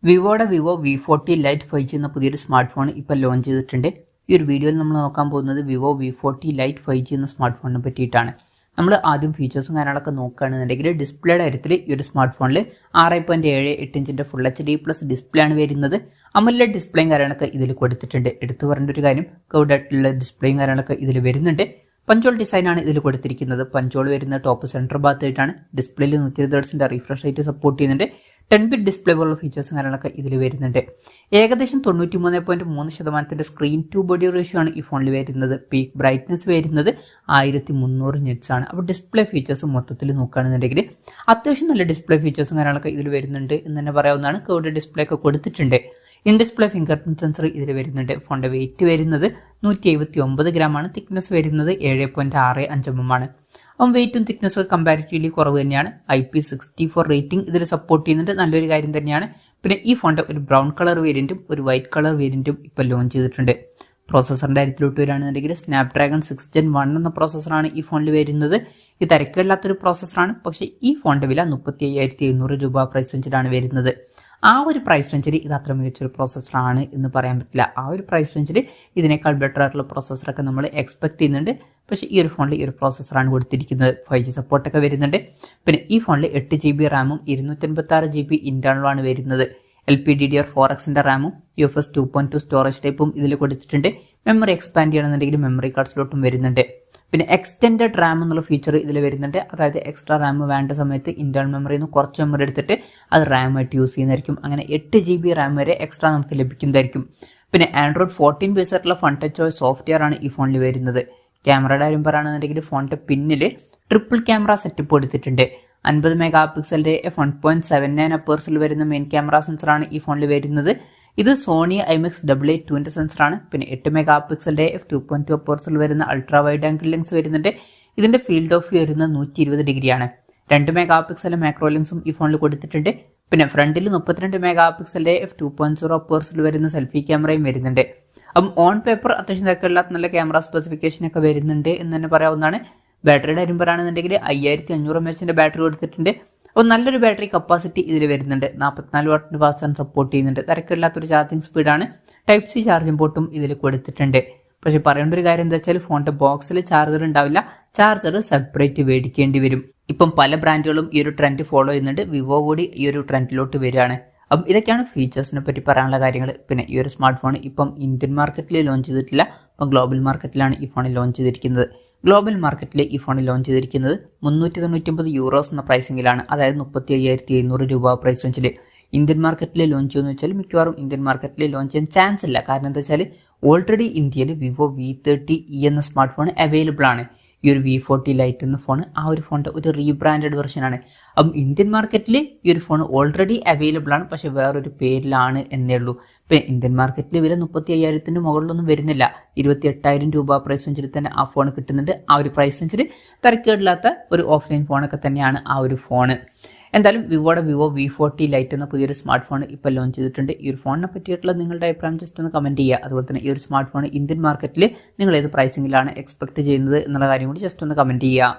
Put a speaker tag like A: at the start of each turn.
A: വിവോയുടെ Vivo V40 light 5G എന്ന പുതിയൊരു smart phone ഇപ്പോൾ ലോഞ്ച് ചെയ്തിട്ടുണ്ട്. ഈ ഒരു വീഡിയോയിൽ നമ്മൾ നോക്കാൻ പോകുന്നത് വിവോ V40 ലൈറ്റ് 5G എന്ന സ്മാർട്ട് ഫോണിനെ പറ്റിയിട്ടാണ്. നമ്മൾ ആദ്യം ഫീച്ചേഴ്സും കാര്യങ്ങളൊക്കെ നോക്കുകയാണെന്നുണ്ടെങ്കിൽ ഡിസ്പ്ലേയുടെ കാര്യത്തിൽ ഈ ഒരു സ്മാർട്ട് ഫോണിൽ 6.78 ഇഞ്ചിൻ്റെ ഫുൾ HD+ ഡിസ്പ്ലേ ആണ് വരുന്നത്. AMOLED ഡിസ്പ്ലേയും കാര്യങ്ങളൊക്കെ ഇതിൽ കൊടുത്തിട്ടുണ്ട്. എടുത്തു പറയേണ്ട ഒരു കാര്യം കൗഡായിട്ടുള്ള ഡിസ്പ്ലേയും കാര്യങ്ങളൊക്കെ ഇതിൽ വരുന്നുണ്ട്. പഞ്ചോൾ ഡിസൈനാണ് ഇതിൽ കൊടുത്തിരിക്കുന്നത്. പഞ്ചോൾ വരുന്ന ടോപ്പ് സെൻറ്റർ ഭാഗത്തായിട്ടാണ്. ഡിസ്പ്ലേയിൽ 120 ഹെർട്സിൻ്റെ റീഫ്രഷ് റേറ്റ് സപ്പോർട്ട് ചെയ്യുന്നുണ്ട്. 10-bit ഡിസ്പ്ലേ പോലുള്ള ഫീച്ചേഴ്സും കാര്യങ്ങളൊക്കെ ഇതിൽ വരുന്നുണ്ട്. ഏകദേശം 93.3% സ്ക്രീൻ ടു ബോഡി റേഷ്യോ ആണ് ഈ ഫോണിൽ വരുന്നത്. പീക്ക് ബ്രൈറ്റ്നസ് വരുന്നത് 1300 നിറ്റ്സ് ആണ്. അപ്പോൾ ഡിസ്പ്ലേ ഫീച്ചേഴ്സ് മൊത്തത്തിൽ നോക്കുകയാണെന്നുണ്ടെങ്കിൽ അത്യാവശ്യം നല്ല ഡിസ്പ്ലേ ഫീച്ചേഴ്സും കാര്യങ്ങളൊക്കെ ഇതിൽ വരുന്നുണ്ട് എന്ന് തന്നെ പറയാവുന്നതാണ്. കർവ്ഡ് ഡിസ്പ്ലേ ഒക്കെ കൊടുത്തിട്ടുണ്ട്. In display finger print sensor ഇതിൽ വരുന്നുണ്ട്. ഫോണിൻ്റെ വെയിറ്റ് വരുന്നത് 179 ഗ്രാമാണ്. തിക്നെസ് വരുന്നത് 7.65 mm ആണ്. അപ്പം വെയിറ്റും തിക്നെസ്സും കമ്പാരിറ്റീവ്ലി കുറവ് തന്നെയാണ്. IP64 റേറ്റിംഗ് ഇതിൽ സപ്പോർട്ട് ചെയ്യുന്നുണ്ട്. നല്ലൊരു കാര്യം തന്നെയാണ്. പിന്നെ ഈ ഫോണിൻ്റെ ഒരു ബ്രൗൺ കളർ വേരിയൻറ്റും ഒരു വൈറ്റ് കളർ വേരിയൻറ്റും ഇപ്പോൾ ലോഞ്ച് ചെയ്തിട്ടുണ്ട്. പ്രോസസ്സറിൻ്റെ കാര്യത്തിലോട്ട് വരികയാണെന്നുണ്ടെങ്കിൽ സ്നാപ്ഡ്രാഗൺ 6 Gen 1 എന്ന പ്രോസസ്സറാണ് ഈ ഫോണിൽ വരുന്നത്. ഇത് തിരക്കില്ലാത്തൊരു പ്രോസസ്സറാണ്. പക്ഷേ ഈ ഫോണിൻ്റെ വില 35,700 രൂപ പ്രൈസ് റേഞ്ചിലാണ് വരുന്നത്. ആ ഒരു പ്രൈസ് റേഞ്ചിൽ ഇത് അത്ര മികച്ചൊരു പ്രോസസ്സറാണ് എന്ന് പറയാൻ പറ്റില്ല. ആ ഒരു പ്രൈസ് റേഞ്ചിൽ ഇതിനേക്കാൾ ബെറ്റർ ആയിട്ടുള്ള പ്രോസസ്സറൊക്കെ നമ്മൾ എക്സ്പെക്ട് ചെയ്യുന്നുണ്ട്. പക്ഷേ ഈ ഒരു ഫോണിൽ ഈ ഒരു പ്രോസസ്സറാണ് കൊടുത്തിരിക്കുന്നത്. 5G സപ്പോർട്ടൊക്കെ വരുന്നുണ്ട്. പിന്നെ ഈ ഫോണിൽ 8GB റാമും 256GB ഇന്റേണലുമാണ് വരുന്നത്. LPDDR4Xന്റെ റാമും UFS 2.2 സ്റ്റോറേജ് ടൈപ്പും ഇതിൽ കൊടുത്തിട്ടുണ്ട്. മെമ്മറി എക്സ്പാൻഡ് ചെയ്യണമെന്നുണ്ടെങ്കിൽ മെമ്മറി കാർഡ് സ്ലോട്ടും വരുന്നുണ്ട്. പിന്നെ എക്സ്റ്റെൻഡഡ് റാം എന്നുള്ള ഫീച്ചർ ഇതിൽ വരുന്നുണ്ട്. അതായത് എക്സ്ട്രാ റാം വേണ്ട സമയത്ത് ഇന്റേണൽ മെമ്മറിയിൽ നിന്ന് കുറച്ച് മെമ്മറി എടുത്തിട്ട് അത് റാമായിട്ട് യൂസ് ചെയ്യുന്നതായിരിക്കും. അങ്ങനെ 8GB റാം വരെ എക്സ്ട്രാ നമുക്ക് ലഭിക്കുന്നതായിരിക്കും. പിന്നെ Android 14 ബേസ് ആയിട്ടുള്ള ഫൺ ടച്ച് OS സോഫ്റ്റ്വെയർ ആണ് ഈ ഫോണിൽ വരുന്നത്. ക്യാമറയുടെ കാര്യം പറയുകയാണെന്നുണ്ടെങ്കിൽ ഫോണിൻ്റെ പിന്നിൽ ട്രിപ്പിൾ ക്യാമറ സെറ്റപ്പ് കൊടുത്തിട്ടുണ്ട്. 50 മെഗാപിക്സലിൻ്റെ f1.79 അപ്പേഴ്സിൽ വരുന്ന മെയിൻ ക്യാമറ സെൻസറാണ് ഈ ഫോണിൽ വരുന്നത്. ഇത് സോണി IMX882 സെൻസറാണ്. പിന്നെ 8 മെഗാപിക്സലിൻ്റെ f2.2 അപ്പേഴ്സിൽ വരുന്ന അൾട്രാ വൈഡ് ആംഗിൾ ലെൻസ് വരുന്നുണ്ട്. ഇതിൻ്റെ ഫീൽഡ് ഓഫ് വ്യൂ വരുന്നത് 120 ഡിഗ്രിയാണ്. 2 മെഗാപിക്സലിൻ്റെ മാക്രോ ലെൻസും ഈ ഫോണിൽ കൊടുത്തിട്ടുണ്ട്. പിന്നെ ഫ്രണ്ടിൽ 32 മെഗാപിക്സലിൻ്റെ f2.0 അപ്പേഴ്സിൽ വരുന്ന സെൽഫി ക്യാമറയും വരുന്നുണ്ട്. അപ്പം ഓൺ പേപ്പർ അത്യാവശ്യം തിരക്കില്ലാത്ത നല്ല ക്യാമറ സ്പെസിഫിക്കേഷനൊക്കെ വരുന്നുണ്ട് എന്ന് തന്നെ പറയാവുന്നതാണ്. ബാറ്ററിയുടെ കാര്യം പറയുകയാണെന്നുണ്ടെങ്കിൽ 5500 mAh ബാറ്ററി കൊടുത്തിട്ടുണ്ട്. അപ്പോൾ നല്ലൊരു ബാറ്ററി കപ്പാസിറ്റി ഇതിൽ വരുന്നുണ്ട്. 44 വാട്ടിൻ്റെ ഫാസ്റ്റ് ചാർജ് സപ്പോർട്ട് ചെയ്യുന്നുണ്ട്. തിരക്കില്ലാത്തൊരു ചാർജിങ് സ്പീഡാണ്. Type-C ചാർജിംഗ് പോർട്ടും ഇതിൽ കൊടുത്തിട്ടുണ്ട്. പക്ഷേ പറയേണ്ട ഒരു കാര്യം എന്താ വെച്ചാൽ ഫോണിൻ്റെ ബോക്സിൽ ചാർജർ ഉണ്ടാവില്ല. ചാർജർ സെപ്പറേറ്റ് മേടിക്കേണ്ടി വരും. ഇപ്പം പല ബ്രാൻഡുകളും ഈ ഒരു ട്രെൻഡ് ഫോളോ ചെയ്യുന്നുണ്ട്. വിവോ കൂടി ഈ ഒരു ട്രെൻഡിലോട്ട് വരികയാണ്. അപ്പം ഇതൊക്കെയാണ് ഫീച്ചേഴ്സിനെ പറ്റി പറയാനുള്ള കാര്യങ്ങൾ. പിന്നെ ഈ ഒരു സ്മാർട്ട് ഫോൺ ഇപ്പം ഇന്ത്യൻ മാർക്കറ്റിൽ ലോഞ്ച് ചെയ്തിട്ടില്ല. അപ്പം ഗ്ലോബൽ മാർക്കറ്റിലാണ് ഈ ഫോണിൽ ലോഞ്ച് ചെയ്തിരിക്കുന്നത്. ഗ്ലോബൽ മാർക്കറ്റിൽ ഈ ഫോണിൽ ലോഞ്ച് ചെയ്തിരിക്കുന്നത് 399 യൂറോസ് എന്ന പ്രൈസിങ്ങിലാണ്. അതായത് 35,700 രൂപ പ്രൈസ് റേഞ്ചിൽ. ഇന്ത്യൻ മാർക്കറ്റിൽ ലോഞ്ച് ചെയ്യുമെന്ന് വെച്ചാൽ മിക്കവാറും ഇന്ത്യൻ മാർക്കറ്റിൽ ലോഞ്ച് ചെയ്യാൻ ചാൻസ് ഇല്ല. കാരണം എന്താ വെച്ചാൽ ഓൾറെഡി ഇന്ത്യയിൽ വിവോ V30e എന്ന സ്മാർട്ട് ഫോൺ അവൈലബിൾ ആണ്. ഈ ഒരു V40 ലൈറ്റ് എന്ന ഫോൺ ആ ഒരു ഫോണിൻ്റെ ഒരു റീബ്രാൻഡഡ് വെർഷനാണ്. അപ്പം ഇന്ത്യൻ മാർക്കറ്റിൽ ഈ ഒരു ഫോൺ ഓൾറെഡി അവൈലബിൾ ആണ്. പക്ഷേ വേറൊരു പേരിലാണ് എന്നേ ഉള്ളൂ. ഇപ്പം ഇന്ത്യൻ മാർക്കറ്റിൽ വില 35,000 മുകളിലൊന്നും വരുന്നില്ല. 28,000 രൂപ പ്രൈസ് റേഞ്ചിൽ തന്നെ ആ ഫോൺ കിട്ടുന്നുണ്ട്. ആ ഒരു പ്രൈസ് റേഞ്ചിൽ തിരക്കേടില്ലാത്ത ഒരു ഓഫ്ലൈൻ ഫോണൊക്കെ തന്നെയാണ് ആ ഒരു ഫോണ്. എന്തായാലും വിവോയുടെ വിവോ V40 ലൈറ്റ് എന്ന പുതിയൊരു സ്മാർട്ട് ഫോൺ ഇപ്പോൾ ലോഞ്ച് ചെയ്തിട്ടുണ്ട്. ഈ ഒരു ഫോണിനെ പറ്റിയിട്ടുള്ള നിങ്ങളുടെ അഭിപ്രായം ജസ്റ്റ് ഒന്ന് കമൻറ്റ് ചെയ്യുക. അതുപോലെ തന്നെ ഈ ഒരു സ്മാർട്ട് ഫോൺ ഇന്ത്യൻ മാർക്കറ്റിൽ നിങ്ങൾ ഏത് പ്രൈസിങ്ങിലാണ് എക്സ്പെക്ട് ചെയ്യുന്നത് എന്നുള്ള കാര്യം കൂടി ജസ്റ്റ് ഒന്ന് കമൻറ്റ് ചെയ്യുക.